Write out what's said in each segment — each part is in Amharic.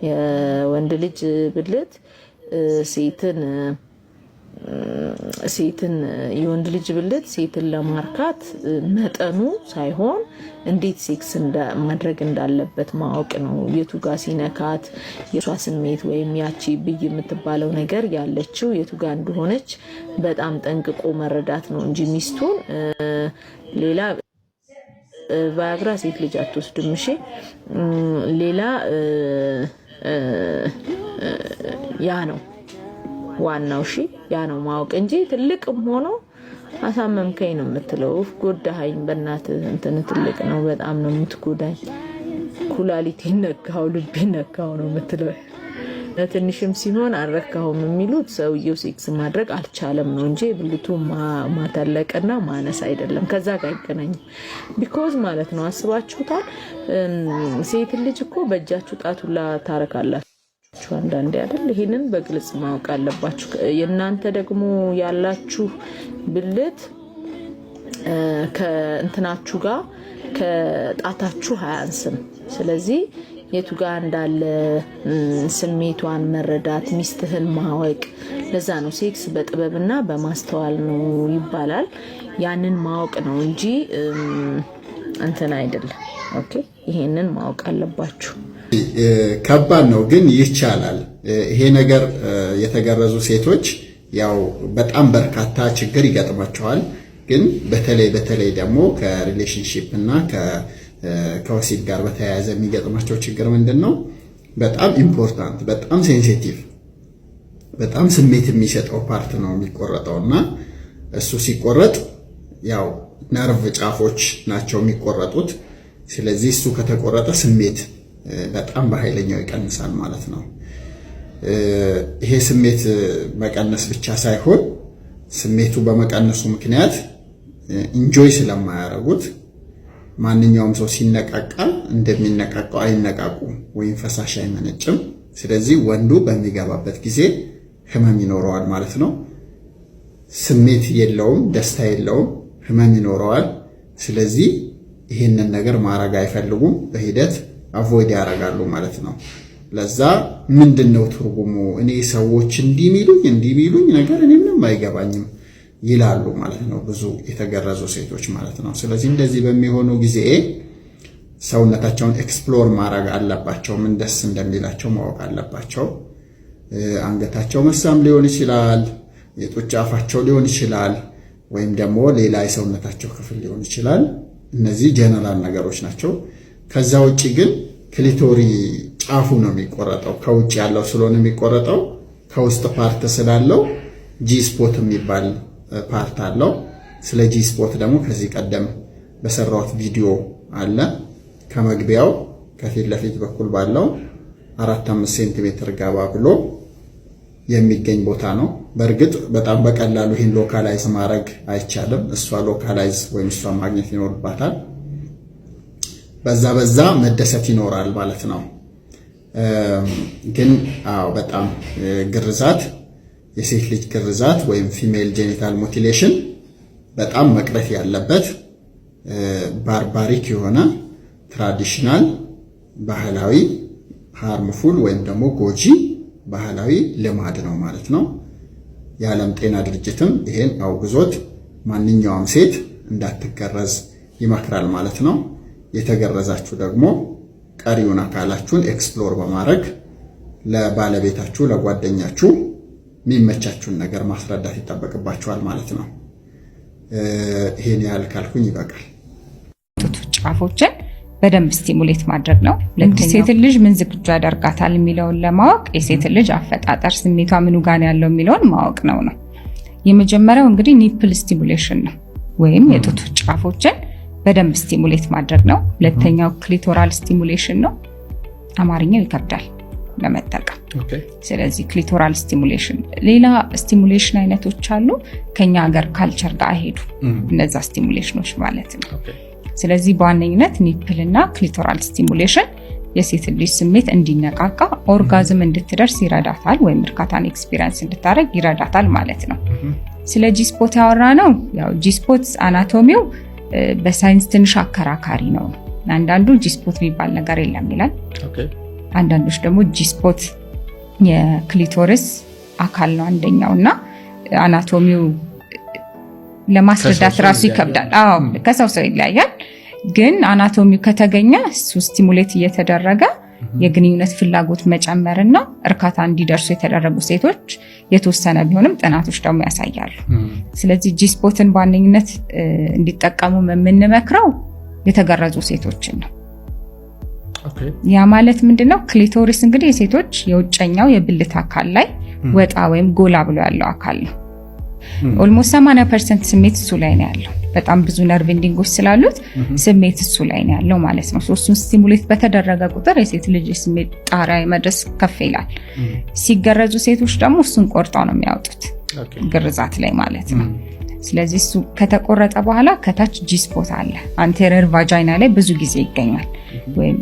የወንድ ልጅ ብልት ሴትን የወንድ ልጅ ብልት ሴትን ለማርካት መጠኑ ሳይሆን እንዴት ሴክስ ማድረግ እንዳለበት ማወቅ ነው። የቱ ጋር ሲነካት የሷ ስሜት ወይም ያቺ ብይ የምትባለው ነገር ያለችው የቱ ጋር እንደሆነች በጣም ጠንቅቆ መረዳት ነው እንጂ ሚስቱን ሌላ ቫያግራ ሴት ልጅ አትወስድም። እሺ ሌላ ያ ነው ዋናው። እሺ ያ ነው ማወቅ እንጂ ትልቅም ሆኖ አሳመምከኝ ነው የምትለው። ጎዳኸኝ በእናትህ እንትን ትልቅ ነው በጣም ነው የምትጎዳኝ፣ ኩላሊቴን ነካው፣ ልቤን ነካው ነው የምትለው። ትንሽም ሲሆን አልረካሁም የሚሉት ሰውየው ሴክስ ማድረግ አልቻለም ነው እንጂ ብልቱ ማተለቅና ማነስ አይደለም። ከዛ ጋር አይገናኝም። ቢኮዝ ማለት ነው አስባችሁታል፣ ሴት ልጅ እኮ በእጃችሁ ጣቱላ ታረካላችሁ አንዳንዴ አይደል? ይሄንን በግልጽ ማወቅ አለባችሁ። የእናንተ ደግሞ ያላችሁ ብልት ከእንትናችሁ ጋር ከጣታችሁ አያንስም። ስለዚህ የቱ ጋር እንዳለ ስሜቷን መረዳት፣ ሚስትህን ማወቅ። ለዛ ነው ሴክስ በጥበብና በማስተዋል ነው ይባላል። ያንን ማወቅ ነው እንጂ እንትን አይደለም። ኦኬ ይሄንን ማወቅ አለባችሁ። ከባድ ነው ግን ይቻላል። ይሄ ነገር የተገረዙ ሴቶች ያው በጣም በርካታ ችግር ይገጥማቸዋል። ግን በተለይ ደግሞ ከሪሌሽንሺፕ እና ከወሲብ ጋር በተያያዘ የሚገጥማቸው ችግር ምንድነው? በጣም ኢምፖርታንት፣ በጣም ሴንሲቲቭ፣ በጣም ስሜት የሚሰጠው ፓርት ነው የሚቆረጠውና እሱ ሲቆረጥ ያው ነርቭ ጫፎች ናቸው የሚቆረጡት። ስለዚህ እሱ ከተቆረጠ ስሜት በጣም በኃይለኛው ይቀንሳል ማለት ነው። ይሄ ስሜት መቀነስ ብቻ ሳይሆን ስሜቱ በመቀነሱ ምክንያት ኢንጆይ ስለማያረጉት ማንኛውም ሰው ሲነቃቃ እንደሚነቃቃው አይነቃቁም ወይም ፈሳሽ አይመነጭም። ስለዚህ ወንዱ በሚገባበት ጊዜ ህመም ይኖረዋል ማለት ነው። ስሜት የለውም፣ ደስታ የለውም፣ ህመም ይኖረዋል። ስለዚህ ይህንን ነገር ማረግ አይፈልጉም፣ በሂደት አቮይድ ያደርጋሉ ማለት ነው። ለዛ ምንድነው ትርጉሙ? እኔ ሰዎች እንዲሚሉኝ ነገር እኔ ምንም አይገባኝም ይላሉ ማለት ነው፣ ብዙ የተገረዙ ሴቶች ማለት ነው። ስለዚህ እንደዚህ በሚሆኑ ጊዜ ሰውነታቸውን ኤክስፕሎር ማድረግ አለባቸው። ምን ደስ እንደሚላቸው ማወቅ አለባቸው። አንገታቸው መሳም ሊሆን ይችላል፣ የጡት አፋቸው ሊሆን ይችላል፣ ወይም ደግሞ ሌላ የሰውነታቸው ክፍል ሊሆን ይችላል። እነዚህ ጀነራል ነገሮች ናቸው። ከዛ ውጪ ግን ክሊቶሪ ጫፉ ነው የሚቆረጠው። ከውጭ ያለው ስለሆነ የሚቆረጠው ከውስጥ ፓርት ስላለው ጂ ስፖት የሚባል ፓርት አለው። ስለ ጂ ስፖት ደግሞ ከዚህ ቀደም በሰራሁት ቪዲዮ አለ። ከመግቢያው ከፊት ለፊት በኩል ባለው 4-5 ሴንቲሜትር ገባ ብሎ የሚገኝ ቦታ ነው። በእርግጥ በጣም በቀላሉ ይህን ሎካላይዝ ማድረግ አይቻልም። እሷ ሎካላይዝ ወይም እሷ ማግኘት ይኖርባታል። በዛ መደሰት ይኖራል ማለት ነው። ግን በጣም ግርዛት፣ የሴት ልጅ ግርዛት ወይም ፊሜል ጄኒታል ሙቲሌሽን በጣም መቅረት ያለበት ባርባሪክ የሆነ ትራዲሽናል ባህላዊ ሃርምፉል ወይም ደግሞ ጎጂ ባህላዊ ልማድ ነው ማለት ነው። የዓለም ጤና ድርጅትም ይሄን አውግዞት ማንኛውም ሴት እንዳትገረዝ ይመክራል ማለት ነው። የተገረዛችሁ ደግሞ ቀሪውን አካላችሁን ኤክስፕሎር በማድረግ ለባለቤታችሁ ለጓደኛችሁ የሚመቻችሁን ነገር ማስረዳት ይጠበቅባችኋል ማለት ነው። ይሄን ያህል ካልኩኝ ይበቃል። ጫፎችን በደንብ ስቲሙሌት ማድረግ ነው። ሴት ልጅ ምን ዝግጁ ያደርጋታል የሚለውን ለማወቅ የሴት ልጅ አፈጣጠር ስሜቷ ምኑ ጋር ያለው የሚለውን ማወቅ ነው። የመጀመሪያው እንግዲህ ኒፕል ስቲሙሌሽን ነው ወይም የጡት ጫፎችን በደንብ ስቲሙሌት ማድረግ ነው። ሁለተኛው ክሊቶራል ስቲሙሌሽን ነው። አማርኛው ይከብዳል ለመጠቀም። ስለዚህ ክሊቶራል ስቲሙሌሽን። ሌላ ስቲሙሌሽን አይነቶች አሉ ከኛ ሀገር ካልቸር ጋር አይሄዱ እነዛ ስቲሙሌሽኖች ማለት ነው። ስለዚህ በዋነኝነት ኒፕል እና ክሊቶራል ስቲሙሌሽን የሴት ልጅ ስሜት እንዲነቃቃ ኦርጋዝም እንድትደርስ ይረዳታል ወይም እርካታን ኤክስፒሪየንስ እንድታረግ ይረዳታል ማለት ነው። ስለ ጂስፖት ያወራ ነው። ያው ጂስፖት አናቶሚው በሳይንስ ትንሽ አከራካሪ ነው። አንዳንዱ ጂስፖት የሚባል ነገር የለም ይላል። አንዳንዶች ደግሞ ጂ-ስፖት የክሊቶሪስ አካል ነው አንደኛውና አናቶሚው ለማስረዳት ራሱ ይከብዳል። አዎ ከሰው ሰው ይለያያል። ግን አናቶሚው ከተገኘ እሱ ስቲሙሌት እየተደረገ የግንኙነት ፍላጎት መጨመርና እርካታ እንዲደርሱ የተደረጉ ሴቶች የተወሰነ ቢሆንም ጥናቶች ደግሞ ያሳያሉ። ስለዚህ ጂ-ስፖትን በዋነኝነት እንዲጠቀሙ የምንመክረው የተገረዙ ሴቶችን ነው። ያ ማለት ምንድነው? ክሊቶሪስ እንግዲህ የሴቶች የውጨኛው የብልት አካል ላይ ወጣ ወይም ጎላ ብሎ ያለው አካል ነው። ኦልሞስት 80% ስሜት እሱ ላይ ነው ያለው። በጣም ብዙ ነርቭ ኢንዲንጎች ስላሉት ስሜት እሱ ላይ ነው ያለው ማለት ነው። እሱን ስቲሙሌት በተደረገ ቁጥር የሴት ልጅ ስሜት ጣሪያ መድረስ ከፍ ይላል። ሲገረዙ ሴቶች ደግሞ እሱን ቆርጠው ነው የሚያወጡት ግርዛት ላይ ማለት ነው። ስለዚህ እሱ ከተቆረጠ በኋላ ከታች ጂ-ስፖት አለ። አንቴሪየር ቫጃይና ላይ ብዙ ጊዜ ይገኛል። ወይም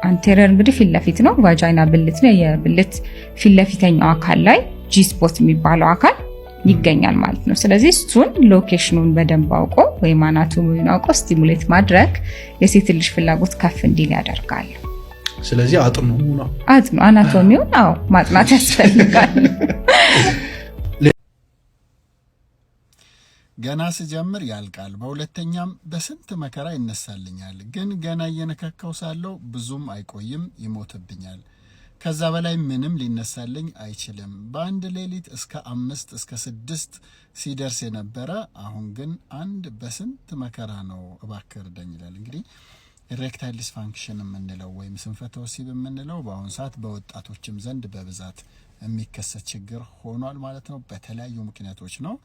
አንቴሪየር እንግዲህ ፊት ለፊት ነው፣ ቫጃይና ብልት ነው። የብልት ፊት ለፊተኛው አካል ላይ ጂ-ስፖት የሚባለው አካል ይገኛል ማለት ነው። ስለዚህ እሱን ሎኬሽኑን በደንብ አውቆ ወይም አናቶሚውን አውቆ ስቲሙሌት ማድረግ የሴት ልጅ ፍላጎት ከፍ እንዲል ያደርጋል። ስለዚህ አጥኑ አናቶሚውን ማጥናት ያስፈልጋል። ገና ስጀምር ያልቃል፣ በሁለተኛም በስንት መከራ ይነሳልኛል። ግን ገና እየነከከው ሳለው ብዙም አይቆይም ይሞትብኛል። ከዛ በላይ ምንም ሊነሳልኝ አይችልም። በአንድ ሌሊት እስከ 5 እስከ 6 ሲደርስ የነበረ አሁን ግን አንድ በስንት መከራ ነው እባክህ እርዳኝ ይላል። እንግዲህ ኢሬክታይል ዲስፋንክሽን የምንለው ወይም ስንፈተ ወሲብ የምንለው በአሁኑ ሰዓት በወጣቶችም ዘንድ በብዛት የሚከሰት ችግር ሆኗል ማለት ነው። በተለያዩ ምክንያቶች ነው።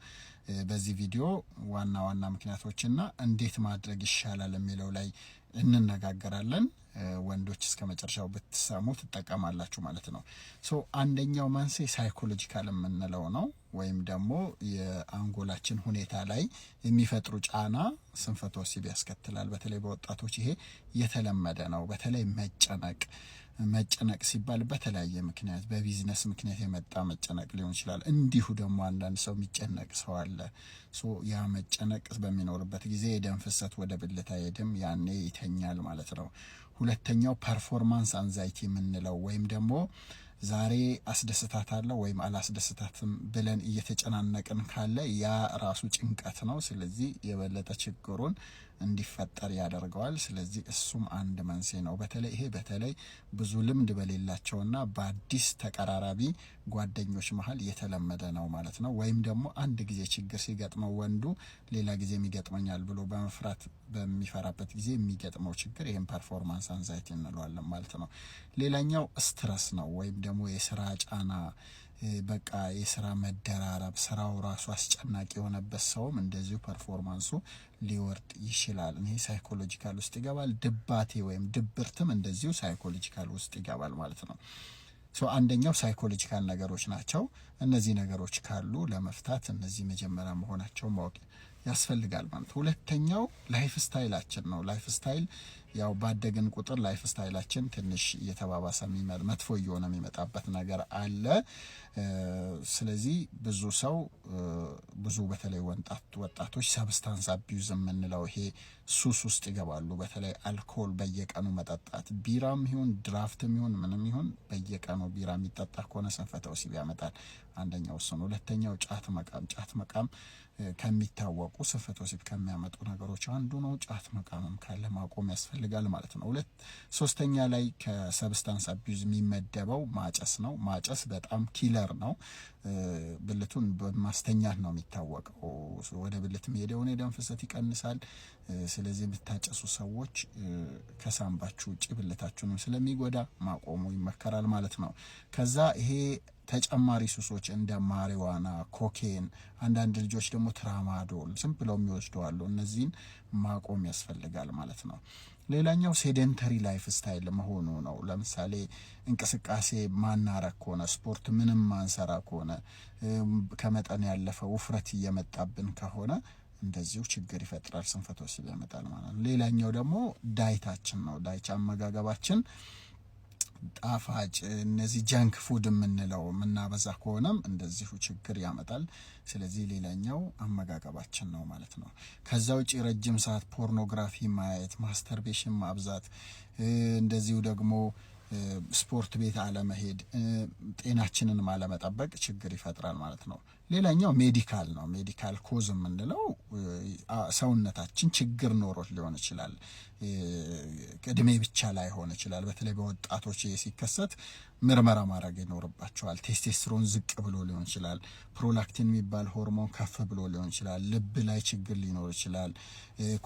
በዚህ ቪዲዮ ዋና ዋና ምክንያቶችና እንዴት ማድረግ ይሻላል የሚለው ላይ እንነጋገራለን። ወንዶች እስከ መጨረሻው ብትሰሙ ትጠቀማላችሁ ማለት ነው። አንደኛው መንስኤ ሳይኮሎጂካል የምንለው ነው፣ ወይም ደግሞ የአንጎላችን ሁኔታ ላይ የሚፈጥሩ ጫና ስንፈተ ወሲብ ያስከትላል። በተለይ በወጣቶች ይሄ የተለመደ ነው። በተለይ መጨነቅ ሲባል በተለያየ ምክንያት በቢዝነስ ምክንያት የመጣ መጨነቅ ሊሆን ይችላል። እንዲሁ ደግሞ አንዳንድ ሰው የሚጨነቅ ሰው አለ። ያ መጨነቅ በሚኖርበት ጊዜ የደም ፍሰት ወደ ብልት አይሄድም፣ ያኔ ይተኛል ማለት ነው። ሁለተኛው ፐርፎርማንስ አንዛይቲ የምንለው ወይም ደግሞ ዛሬ አስደስታታለሁ ወይም አላስደስታትም ብለን እየተጨናነቅን ካለ ያ ራሱ ጭንቀት ነው። ስለዚህ የበለጠ ችግሩን እንዲፈጠር ያደርገዋል። ስለዚህ እሱም አንድ መንስኤ ነው። በተለይ ብዙ ልምድ በሌላቸውና በአዲስ ተቀራራቢ ጓደኞች መሀል የተለመደ ነው ማለት ነው። ወይም ደግሞ አንድ ጊዜ ችግር ሲገጥመው ወንዱ ሌላ ጊዜ የሚገጥመኛል ብሎ በሚፈራበት ጊዜ የሚገጥመው ችግር ይህም ፐርፎርማንስ አንዛይቲ እንለዋለን ማለት ነው። ሌላኛው ስትረስ ነው ወይም ደግሞ የስራ ጫና፣ በቃ የስራ መደራረብ፣ ስራው ራሱ አስጨናቂ የሆነበት ሰውም እንደዚሁ ፐርፎርማንሱ ሊወርድ ይችላል። ይሄ ሳይኮሎጂካል ውስጥ ይገባል። ድባቴ ወይም ድብርትም እንደዚሁ ሳይኮሎጂካል ውስጥ ይገባል ማለት ነው። አንደኛው ሳይኮሎጂካል ነገሮች ናቸው። እነዚህ ነገሮች ካሉ ለመፍታት እነዚህ መጀመሪያ መሆናቸው ማወቅ ያስፈልጋል ማለት። ሁለተኛው ላይፍ ስታይላችን ነው። ላይፍ ስታይል ያው ባደግን ቁጥር ላይፍ ስታይላችን ትንሽ እየተባባሰ መጥፎ እየሆነ የሚመጣበት ነገር አለ። ስለዚህ ብዙ በተለይ ወጣቶች ሰብስታንስ አቢዩዝ የምንለው ይሄ ሱስ ውስጥ ይገባሉ። በተለይ አልኮል በየቀኑ መጠጣት፣ ቢራም ይሁን ድራፍትም ይሁን ምንም ይሁን በየቀኑ ቢራ የሚጠጣ ከሆነ ስንፈተ ወሲብ ያመጣል። አንደኛው እሱ ነው። ሁለተኛው ጫት መቃም ከሚታወቁ ስንፈተ ወሲብ ከሚያመጡ ነገሮች አንዱ ነው። ጫት መቃምም ካለ ማቆም ያስፈልጋል ማለት ነው። ሶስተኛ ላይ ከሰብስታንስ አቢዩዝ የሚመደበው ማጨስ ነው። ማጨስ በጣም ኪለር ነው። ብልቱን በማስተኛት ነው የሚታወቀው። ወደ ብልት የሚሄደውን የደም ፍሰት ይቀንሳል። ስለዚህ የምታጨሱ ሰዎች ከሳምባችሁ ውጭ ብልታችሁንም ስለሚጎዳ ማቆሙ ይመከራል ማለት ነው። ከዛ ይሄ ተጨማሪ ሱሶች እንደ ማሪዋና፣ ኮኬን፣ አንዳንድ ልጆች ደግሞ ትራማዶል ዝም ብለው የሚወስዱ አሉ። እነዚህን ማቆም ያስፈልጋል ማለት ነው። ሌላኛው ሴደንተሪ ላይፍ ስታይል መሆኑ ነው። ለምሳሌ እንቅስቃሴ ማናረግ ከሆነ፣ ስፖርት ምንም ማንሰራ ከሆነ፣ ከመጠን ያለፈ ውፍረት እየመጣብን ከሆነ እንደዚሁ ችግር ይፈጥራል፣ ስንፈተ ወሲብ ያመጣል ማለት ነው። ሌላኛው ደግሞ ዳይታችን ነው። አመጋገባችን ጣፋጭ እነዚህ ጃንክ ፉድ የምንለው የምናበዛ ከሆነም እንደዚሁ ችግር ያመጣል። ስለዚህ ሌላኛው አመጋገባችን ነው ማለት ነው። ከዛ ውጪ ረጅም ሰዓት ፖርኖግራፊ ማየት፣ ማስተርቤሽን ማብዛት፣ እንደዚሁ ደግሞ ስፖርት ቤት አለመሄድ፣ ጤናችንን አለመጠበቅ ችግር ይፈጥራል ማለት ነው። ሌላኛው ሜዲካል ነው። ሜዲካል ኮዝ የምንለው ሰውነታችን ችግር ኖሮት ሊሆን ይችላል። እድሜ ብቻ ላይሆን ይችላል። በተለይ በወጣቶች ሲከሰት ምርመራ ማድረግ ይኖርባቸዋል። ቴስቴስትሮን ዝቅ ብሎ ሊሆን ይችላል። ፕሮላክቲን የሚባል ሆርሞን ከፍ ብሎ ሊሆን ይችላል። ልብ ላይ ችግር ሊኖር ይችላል።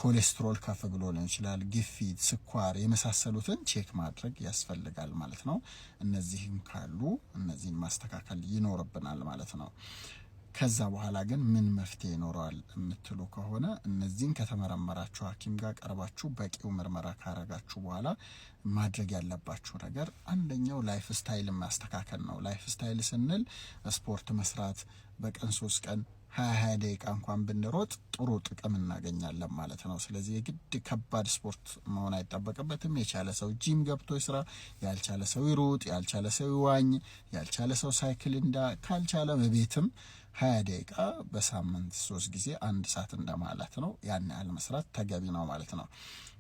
ኮሌስትሮል ከፍ ብሎ ሊሆን ይችላል። ግፊት፣ ስኳር የመሳሰሉትን ቼክ ማድረግ ያስፈልጋል ማለት ነው። እነዚህም ካሉ እነዚህን ማስተካከል ይኖርብናል ማለት ነው። ከዛ በኋላ ግን ምን መፍትሄ ይኖረዋል የምትሉ ከሆነ እነዚህን ከተመረመራችሁ ሐኪም ጋር ቀርባችሁ በቂው ምርመራ ካረጋችሁ በኋላ ማድረግ ያለባችሁ ነገር አንደኛው ላይፍ ስታይል ማስተካከል ነው። ላይፍ ስታይል ስንል ስፖርት መስራት፣ በቀን 3 ቀን 20 ደቂቃ እንኳን ብንሮጥ ጥሩ ጥቅም እናገኛለን ማለት ነው። ስለዚህ የግድ ከባድ ስፖርት መሆን አይጠበቅበትም። የቻለ ሰው ጂም ገብቶ ይስራ፣ ያልቻለ ሰው ይሩጥ፣ ያልቻለ ሰው ይዋኝ፣ ያልቻለ ሰው ሳይክል ካልቻለ በቤትም 20 ደቂቃ በሳምንት 3 ጊዜ 1 ሰዓት እንደማለት ነው። ያን ያህል መስራት ተገቢ ነው ማለት ነው።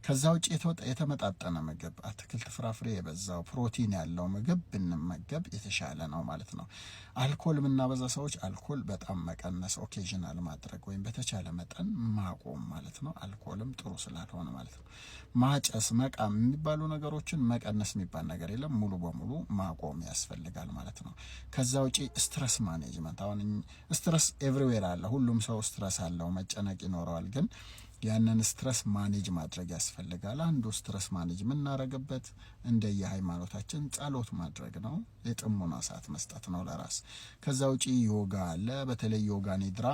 ከዛ ውጭ የተመጣጠነ ምግብ፣ አትክልት፣ ፍራፍሬ የበዛው ፕሮቲን ያለው ምግብ ብንመገብ የተሻለ ነው ማለት ነው። አልኮል የምናበዛ ሰዎች አልኮል በጣም መቀነስ፣ ኦኬዥናል ማድረግ ወይም በተቻለ መጠን ማቆም ማለት ነው። አልኮልም ጥሩ ስላልሆነ ማለት ነው። ማጨስ፣ መቃም የሚባሉ ነገሮችን መቀነስ የሚባል ነገር የለም፣ ሙሉ በሙሉ ማቆም ያስፈልጋል ማለት ነው። ከዛ ውጪ ስትረስ ማኔጅመንት፣ አሁን ስትረስ ኤቭሪዌር አለ። ሁሉም ሰው ስትረስ አለው፣ መጨነቅ ይኖረዋል። ግን ያንን ስትረስ ማኔጅ ማድረግ ያስፈልጋል። አንዱ ስትረስ ማኔጅ የምናደርግበት እንደየሃይማኖታችን ጸሎት ማድረግ ነው። የጥሞና ሰዓት መስጠት ነው ለራስ። ከዛ ውጪ ዮጋ አለ። በተለይ ዮጋ ኒድራ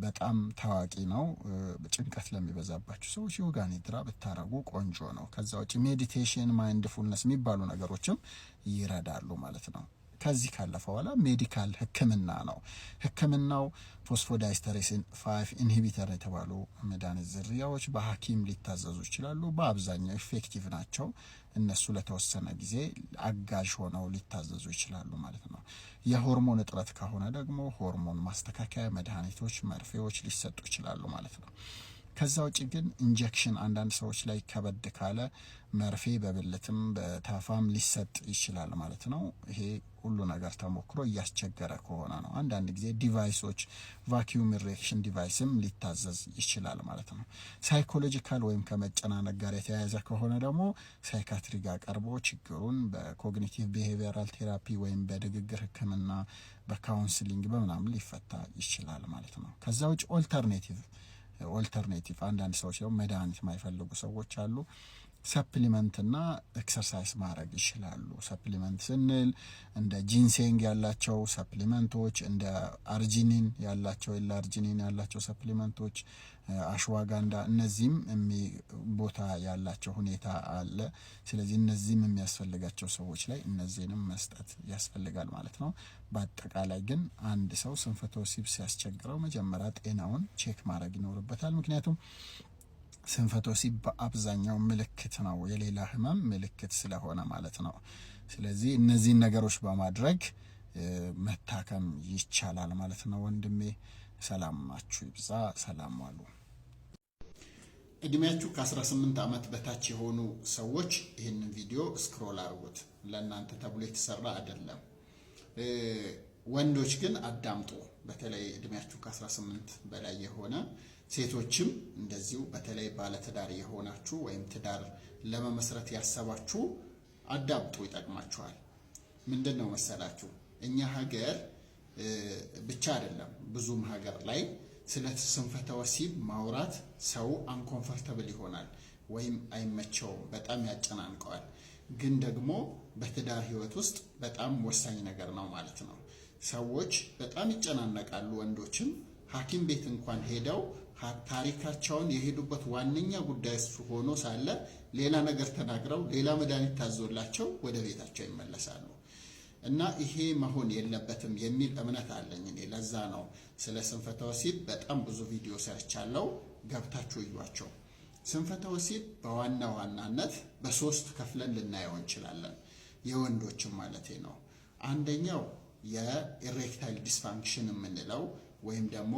በጣም ታዋቂ ነው። ጭንቀት ለሚበዛባችሁ ሰዎች ዮጋ ኒድራ ብታረጉ ቆንጆ ነው። ከዛ ውጪ ሜዲቴሽን፣ ማይንድፉልነስ የሚባሉ ነገሮችም ይረዳሉ ማለት ነው። ከዚህ ካለፈ በኋላ ሜዲካል ህክምና ነው። ህክምናው ፎስፎዳይስተሬሲን 5 ኢንሂቢተር የተባሉ መድኃኒት ዝርያዎች በሐኪም ሊታዘዙ ይችላሉ። በአብዛኛው ኢፌክቲቭ ናቸው። እነሱ ለተወሰነ ጊዜ አጋዥ ሆነው ሊታዘዙ ይችላሉ ማለት ነው። የሆርሞን እጥረት ከሆነ ደግሞ ሆርሞን ማስተካከያ መድኃኒቶች፣ መርፌዎች ሊሰጡ ይችላሉ ማለት ነው። ከዛ ውጭ ግን ኢንጀክሽን አንዳንድ ሰዎች ላይ ከበድ ካለ መርፌ በብልትም በታፋም ሊሰጥ ይችላል ማለት ነው። ይሄ ሁሉ ነገር ተሞክሮ እያስቸገረ ከሆነ ነው። አንዳንድ ጊዜ ዲቫይሶች ቫኪዩም ኢሬክሽን ዲቫይስም ሊታዘዝ ይችላል ማለት ነው። ሳይኮሎጂካል ወይም ከመጨናነቅ ጋር የተያያዘ ከሆነ ደግሞ ሳይካትሪ ጋር ቀርቦ ችግሩን በኮግኒቲቭ ቢሄቪየራል ቴራፒ ወይም በንግግር ህክምና፣ በካውንስሊንግ በምናምን ሊፈታ ይችላል ማለት ነው። ከዛ ውጭ ኦልተርኔቲቭ አንዳንድ ሰዎች ደግሞ መድኃኒት የማይፈልጉ ሰዎች አሉ። ሰፕሊመንት እና ኤክሰርሳይዝ ማድረግ ይችላሉ። ሰፕሊመንት ስንል እንደ ጂንሴንግ ያላቸው ሰፕሊመንቶች፣ እንደ አርጂኒን ያላቸው አርጂኒን ያላቸው ሰፕሊመንቶች፣ አሽዋጋንዳ፣ እነዚህም ቦታ ያላቸው ሁኔታ አለ። ስለዚህ እነዚህም የሚያስፈልጋቸው ሰዎች ላይ እነዚህንም መስጠት ያስፈልጋል ማለት ነው። በአጠቃላይ ግን አንድ ሰው ስንፈተ ወሲብ ሲያስቸግረው መጀመሪያ ጤናውን ቼክ ማድረግ ይኖርበታል። ምክንያቱም ስንፈተ ወሲብ በአብዛኛው ምልክት ነው፣ የሌላ ህመም ምልክት ስለሆነ ማለት ነው። ስለዚህ እነዚህን ነገሮች በማድረግ መታከም ይቻላል ማለት ነው። ወንድሜ ሰላማችሁ ይብዛ፣ ሰላም ዋሉ። እድሜያችሁ ከ18 ዓመት በታች የሆኑ ሰዎች ይህንን ቪዲዮ ስክሮል አድርጉት። ለእናንተ ተብሎ የተሰራ አይደለም። ወንዶች ግን አዳምጡ። በተለይ እድሜያችሁ ከ18 በላይ የሆነ ሴቶችም እንደዚሁ፣ በተለይ ባለትዳር የሆናችሁ ወይም ትዳር ለመመስረት ያሰባችሁ አዳምጡ፣ ይጠቅማችኋል። ምንድን ነው መሰላችሁ፣ እኛ ሀገር ብቻ አይደለም ብዙም ሀገር ላይ ስለ ስንፈተ ወሲብ ማውራት ሰው አንኮንፈርተብል ይሆናል ወይም አይመቸውም፣ በጣም ያጨናንቀዋል። ግን ደግሞ በትዳር ህይወት ውስጥ በጣም ወሳኝ ነገር ነው ማለት ነው። ሰዎች በጣም ይጨናነቃሉ። ወንዶችም ሐኪም ቤት እንኳን ሄደው ታሪካቸውን የሄዱበት ዋነኛ ጉዳይ ሆኖ ሳለ ሌላ ነገር ተናግረው ሌላ መድኃኒት ታዞላቸው ወደ ቤታቸው ይመለሳሉ። እና ይሄ መሆን የለበትም የሚል እምነት አለኝ እኔ። ለዛ ነው ስለ ስንፈተ ወሲብ በጣም ብዙ ቪዲዮ ሰርቻለሁ፣ ገብታችሁ እዩዋቸው። ስንፈተ ወሲብ በዋናነት በ3 ከፍለን ልናየው እንችላለን፣ የወንዶችም ማለቴ ነው። አንደኛው የኢሬክታይል ዲስፋንክሽን የምንለው ወይም ደግሞ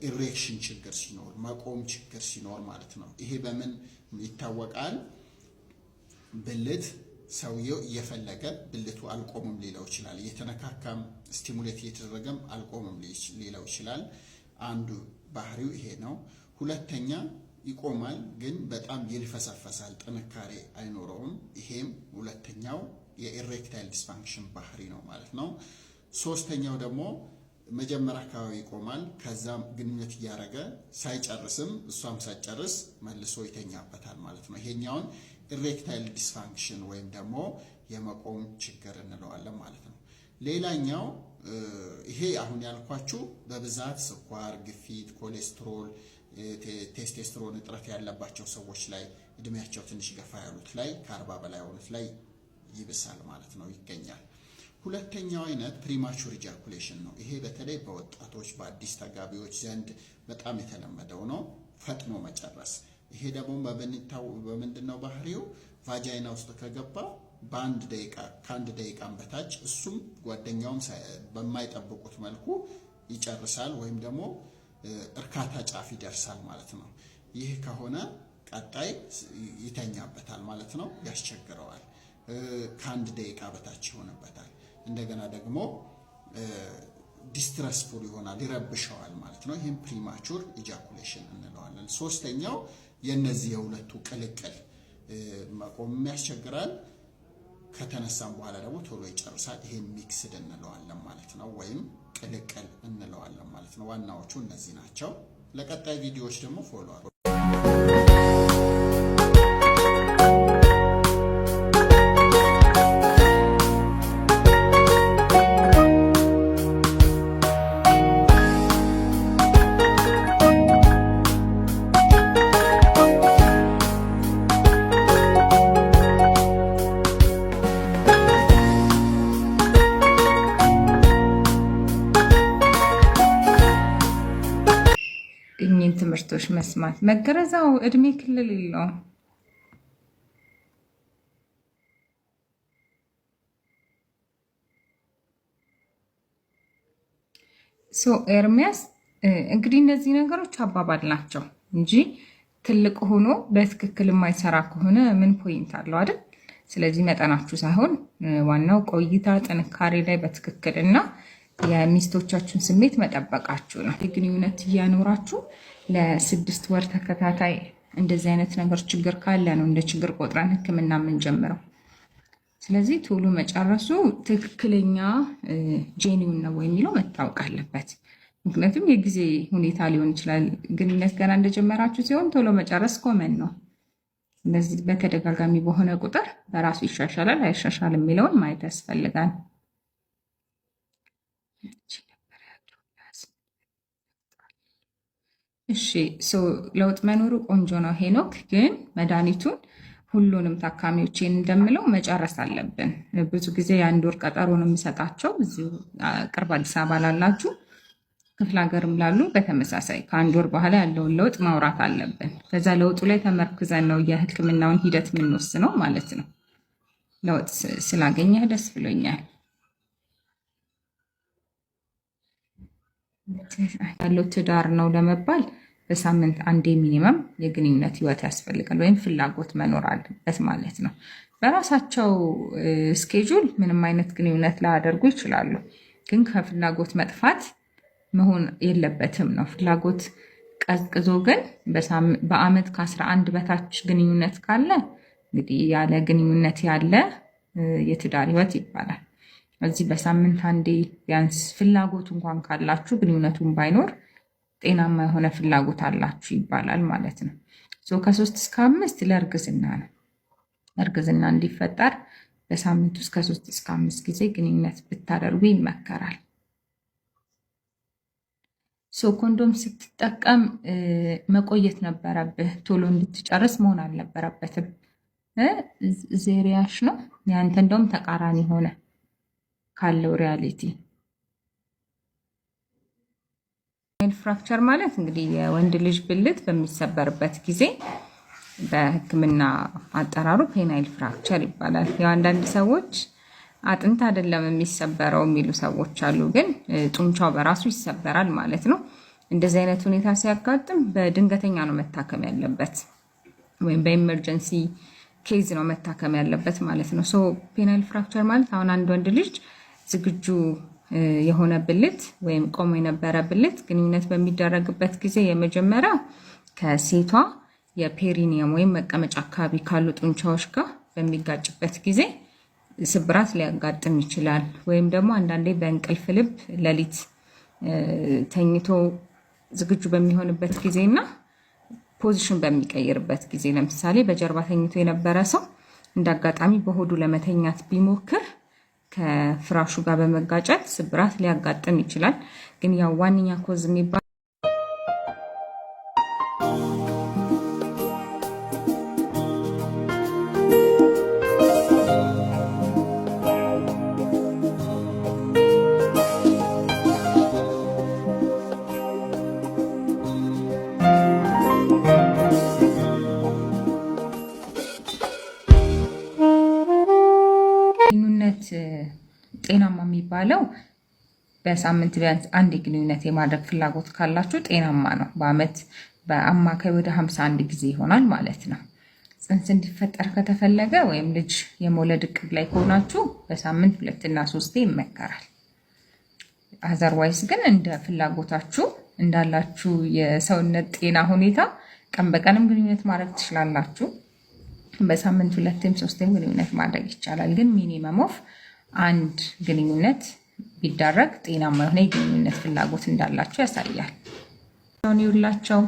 ኢሬክሽን ችግር ሲኖር፣ መቆም ችግር ሲኖር ማለት ነው። ይሄ በምን ይታወቃል? ብልት ሰውየው እየፈለገ ብልቱ አልቆምም ሊለው ይችላል። እየተነካካም ስቲሙሌት እየተደረገም አልቆምም ሊለው ይችላል። አንዱ ባህሪው ይሄ ነው። ሁለተኛ ይቆማል፣ ግን በጣም ይልፈሰፈሳል፣ ጥንካሬ አይኖረውም። ይሄም ሁለተኛው የኢሬክታይል ዲስፋንክሽን ባህሪ ነው ማለት ነው። ሶስተኛው ደግሞ መጀመሪያ አካባቢ ይቆማል፣ ከዛም ግንኙነት እያደረገ ሳይጨርስም እሷም ሳይጨርስ መልሶ ይተኛበታል ማለት ነው። ይሄኛውን ኢሬክታይል ዲስፋንክሽን ወይም ደግሞ የመቆም ችግር እንለዋለን ማለት ነው። ሌላኛው ይሄ አሁን ያልኳችሁ በብዛት ስኳር፣ ግፊት፣ ኮሌስትሮል፣ ቴስቴስትሮን እጥረት ያለባቸው ሰዎች ላይ እድሜያቸው ትንሽ ገፋ ያሉት ላይ ከ40 በላይ የሆኑት ላይ ይብሳል ማለት ነው፣ ይገኛል። ሁለተኛው አይነት ፕሪማቹር ኢጃኩሌሽን ነው። ይሄ በተለይ በወጣቶች በአዲስ ተጋቢዎች ዘንድ በጣም የተለመደው ነው፣ ፈጥኖ መጨረስ። ይሄ ደግሞ በምንድነው ባህሪው? ቫጃይና ውስጥ ከገባ በአንድ ደቂቃ ከአንድ ደቂቃም በታች እሱም ጓደኛውም በማይጠብቁት መልኩ ይጨርሳል ወይም ደግሞ እርካታ ጫፍ ይደርሳል ማለት ነው። ይህ ከሆነ ቀጣይ ይተኛበታል ማለት ነው፣ ያስቸግረዋል። ከአንድ ደቂቃ በታች ይሆንበታል። እንደገና ደግሞ ዲስትረስፉል ይሆናል፣ ይረብሸዋል ማለት ነው። ይህም ፕሪማቹር ኢጃኩሌሽን እንለዋለን። ሶስተኛው የነዚህ የሁለቱ ቅልቅል መቆም ያስቸግራል፣ ከተነሳም በኋላ ደግሞ ቶሎ ይጨርሳል። ይሄን ሚክስድ እንለዋለን ማለት ነው፣ ወይም ቅልቅል እንለዋለን ማለት ነው። ዋናዎቹ እነዚህ ናቸው። ለቀጣይ ቪዲዮዎች ደግሞ ፎሎ አድርጉ። ትምህርቶች መስማት መገረዛው እድሜ ክልል የለውም። ኤርሚያስ እንግዲህ እነዚህ ነገሮች አባባል ናቸው እንጂ ትልቅ ሆኖ በትክክል የማይሰራ ከሆነ ምን ፖይንት አለው አይደል? ስለዚህ መጠናችሁ ሳይሆን ዋናው ቆይታ ጥንካሬ ላይ በትክክል እና የሚስቶቻችሁን ስሜት መጠበቃችሁ ነው። ግንኙነት እያኖራችሁ ለ6 ወር ተከታታይ እንደዚህ አይነት ነገር ችግር ካለ ነው እንደ ችግር ቆጥረን ሕክምና የምንጀምረው። ስለዚህ ቶሎ መጨረሱ ትክክለኛ ጄኒውን ነው የሚለው መታወቅ አለበት። ምክንያቱም የጊዜ ሁኔታ ሊሆን ይችላል። ግንኙነት ገና እንደጀመራችሁ ሲሆን ቶሎ መጨረስ ኮመን ነው። ስለዚህ በተደጋጋሚ በሆነ ቁጥር በራሱ ይሻሻላል አይሻሻል የሚለውን ማየት ያስፈልጋል። እሺ ለውጥ መኖሩ ቆንጆ ነው ሄኖክ። ግን መድኃኒቱን ሁሉንም ታካሚዎችን እንደምለው መጨረስ አለብን። ብዙ ጊዜ የአንድ ወር ቀጠሮ ነው የምሰጣቸው። እዚሁ ቅርብ አዲስ አበባ ላላችሁ ክፍለ ሀገርም ላሉ በተመሳሳይ ከአንድ ወር በኋላ ያለውን ለውጥ ማውራት አለብን። ከዛ ለውጡ ላይ ተመርኩዘን ነው የህክምናውን ሂደት የምንወስነው ማለት ነው። ለውጥ ስላገኘህ ደስ ብሎኛል። ያለው ትዳር ነው ለመባል በሳምንት አንዴ ሚኒመም የግንኙነት ህይወት ያስፈልጋል፣ ወይም ፍላጎት መኖር አለበት ማለት ነው። በራሳቸው ስኬጁል ምንም አይነት ግንኙነት ላያደርጉ ይችላሉ፣ ግን ከፍላጎት መጥፋት መሆን የለበትም ነው። ፍላጎት ቀዝቅዞ ግን በአመት ከ11 በታች ግንኙነት ካለ እንግዲህ ያለ ግንኙነት ያለ የትዳር ህይወት ይባላል። እዚህ በሳምንት አንዴ ቢያንስ ፍላጎቱ እንኳን ካላችሁ ግንኙነቱን ባይኖር ጤናማ የሆነ ፍላጎት አላችሁ ይባላል ማለት ነው። ከ3 እስከ 5 ለእርግዝና ነው። እርግዝና እንዲፈጠር በሳምንት ውስጥ ከ3 እስከ 5 ጊዜ ግንኙነት ብታደርጉ ይመከራል። ኮንዶም ስትጠቀም መቆየት ነበረብህ፣ ቶሎ እንድትጨርስ መሆን አልነበረበትም። ዜሪያሽ ነው ያንተ እንደውም ተቃራኒ ሆነ ካለው ሪያሊቲ። ፍራክቸር ማለት እንግዲህ የወንድ ልጅ ብልት በሚሰበርበት ጊዜ በሕክምና አጠራሩ ፔናይል ፍራክቸር ይባላል። አንዳንድ ሰዎች አጥንት አይደለም የሚሰበረው የሚሉ ሰዎች አሉ፣ ግን ጡንቻው በራሱ ይሰበራል ማለት ነው። እንደዚህ አይነት ሁኔታ ሲያጋጥም በድንገተኛ ነው መታከም ያለበት፣ ወይም በኢመርጀንሲ ኬዝ ነው መታከም ያለበት ማለት ነው። ሶ ፔናይል ፍራክቸር ማለት አሁን አንድ ወንድ ልጅ ዝግጁ የሆነ ብልት ወይም ቆሞ የነበረ ብልት ግንኙነት በሚደረግበት ጊዜ የመጀመሪያው ከሴቷ የፔሪኒየም ወይም መቀመጫ አካባቢ ካሉ ጡንቻዎች ጋር በሚጋጭበት ጊዜ ስብራት ሊያጋጥም ይችላል። ወይም ደግሞ አንዳንዴ በእንቅልፍ ልብ ሌሊት ተኝቶ ዝግጁ በሚሆንበት ጊዜና ፖዚሽን በሚቀይርበት ጊዜ፣ ለምሳሌ በጀርባ ተኝቶ የነበረ ሰው እንዳጋጣሚ በሆዱ ለመተኛት ቢሞክር ከፍራሹ ጋር በመጋጨት ስብራት ሊያጋጥም ይችላል። ግን ያው ዋነኛ ኮዝ የሚባለው ግንኙነት ጤናማ የሚባለው በሳምንት ቢያንስ አንድ ግንኙነት የማድረግ ፍላጎት ካላችሁ ጤናማ ነው። በአመት በአማካይ ወደ 51 ጊዜ ይሆናል ማለት ነው። ጽንስ እንዲፈጠር ከተፈለገ ወይም ልጅ የመውለድ እቅድ ላይ ከሆናችሁ በሳምንት 2 እና 3 ይመከራል። አዘርዋይስ ግን እንደ ፍላጎታችሁ እንዳላችሁ የሰውነት ጤና ሁኔታ ቀን በቀንም ግንኙነት ማድረግ ትችላላችሁ። በሳምንት 2 3 ግንኙነት ማድረግ ይቻላል። ግን ሚኒመም ኦፍ አንድ ግንኙነት ቢደረግ ጤናማ የሆነ የግንኙነት ፍላጎት እንዳላችሁ ያሳያል። ይውላቸው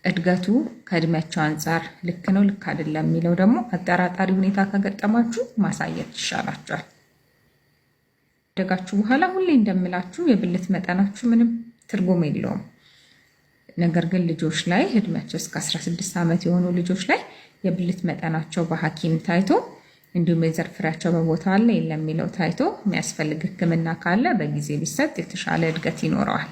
እድገቱ ከእድሜያቸው አንጻር ልክ ነው ልክ አይደለም የሚለው ደግሞ አጠራጣሪ ሁኔታ ከገጠማችሁ ማሳየት ይሻላችኋል። ደጋችሁ በኋላ ሁሌ እንደምላችሁ የብልት መጠናችሁ ምንም ትርጉም የለውም። ነገር ግን ልጆች ላይ እድሜያቸው እስከ 16 ዓመት የሆኑ ልጆች ላይ የብልት መጠናቸው በሐኪም ታይቶ እንዲሁም የዘር ፍሬያቸው በቦታ አለ የለም የሚለው ታይቶ የሚያስፈልግ ሕክምና ካለ በጊዜ ቢሰጥ የተሻለ እድገት ይኖረዋል።